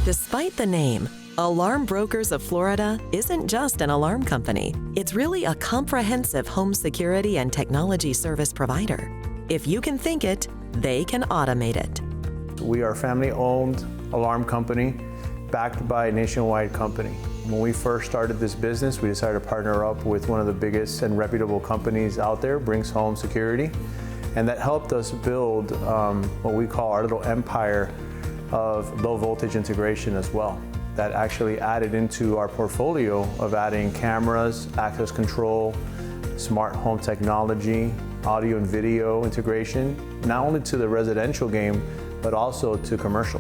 Despite the name, Alarm Brokers of Florida isn't just an alarm company. It's really a comprehensive home security and technology service provider. If you can think it, they can automate it. We are a family-owned alarm company backed by a nationwide company. When we first started this business, we decided to partner up with one of the biggest and reputable companies out there, Brinks Home Security, and that helped us build what we call our little empire of low voltage integration as well. That actually added into our portfolio of adding cameras, access control, smart home technology, audio and video integration, not only to the residential game, but also to commercial.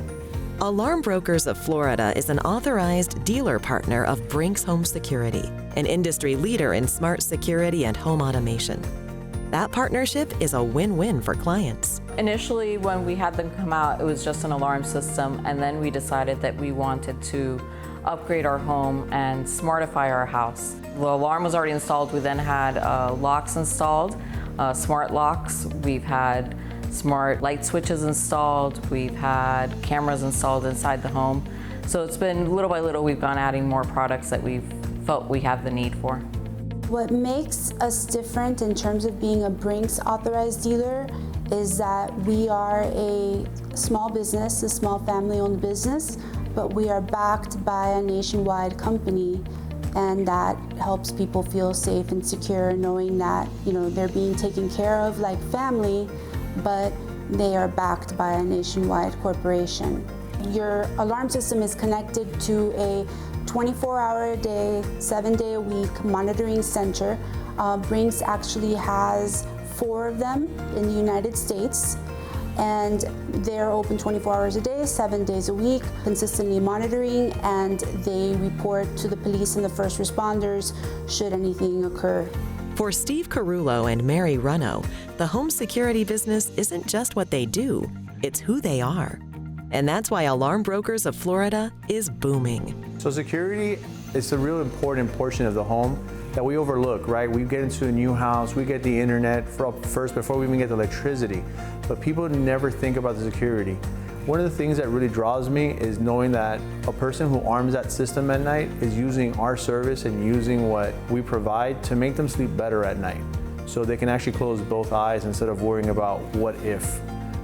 Alarm Brokers of Florida is an authorized dealer partner of Brinks Home Security, an industry leader in smart security and home automation. That partnership is a win-win for clients. Initially, when we had them come out, it was just an alarm system, and then we decided that we wanted to upgrade our home and smartify our house. The alarm was already installed. We then had locks installed, smart locks. We've had smart light switches installed. We've had cameras installed inside the home. So it's been little by little, we've gone adding more products that we've felt we have the need for. What makes us different in terms of being a Brinks authorized dealer is that we are a small business, a small family-owned business, but we are backed by a nationwide company, and that helps people feel safe and secure knowing that, they're being taken care of like family, but they are backed by a nationwide corporation. Your alarm system is connected to a 24-hour-a-day, 7-day-a-week monitoring center. Brinks actually has 4 of them in the United States, and they're open 24 hours a day, 7 days a week, consistently monitoring, and they report to the police and the first responders should anything occur. For Steve Carullo and Mary Runno, the home security business isn't just what they do, it's who they are. And that's why Alarm Brokers of Florida is booming. So security is a real important portion of the home that we overlook, right? We get into a new house, we get the internet first before we even get the electricity, but people never think about the security. One of the things that really draws me is knowing that a person who arms that system at night is using our service and using what we provide to make them sleep better at night, so they can actually close both eyes instead of worrying about what if.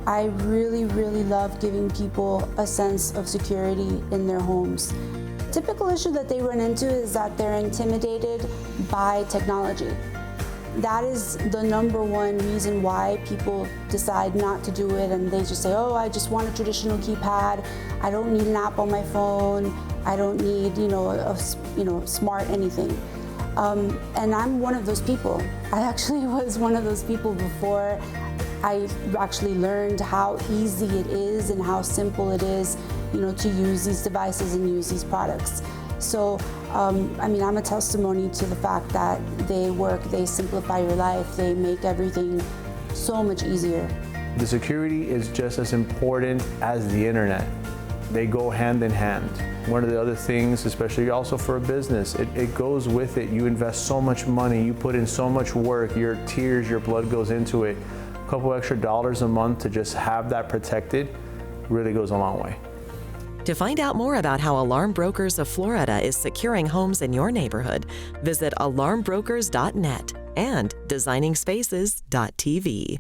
I really, really love giving people a sense of security in their homes. Typical issue that they run into is that they're intimidated by technology. That is the number-one reason why people decide not to do it, and they just say, oh, I just want a traditional keypad. I don't need an app on my phone. I don't need, smart anything. And I'm one of those people. I actually was one of those people before I actually learned how easy it is and how simple it is, to use these devices and use these products. So, I'm a testimony to the fact that they work, they simplify your life, they make everything so much easier. The security is just as important as the internet. They go hand in hand. One of the other things, especially also for a business, it goes with it. You invest so much money, you put in so much work, your tears, your blood goes into it. A couple extra dollars a month to just have that protected really goes a long way. To find out more about how Alarm Brokers of Florida is securing homes in your neighborhood, visit alarmbrokers.net and designingspaces.tv.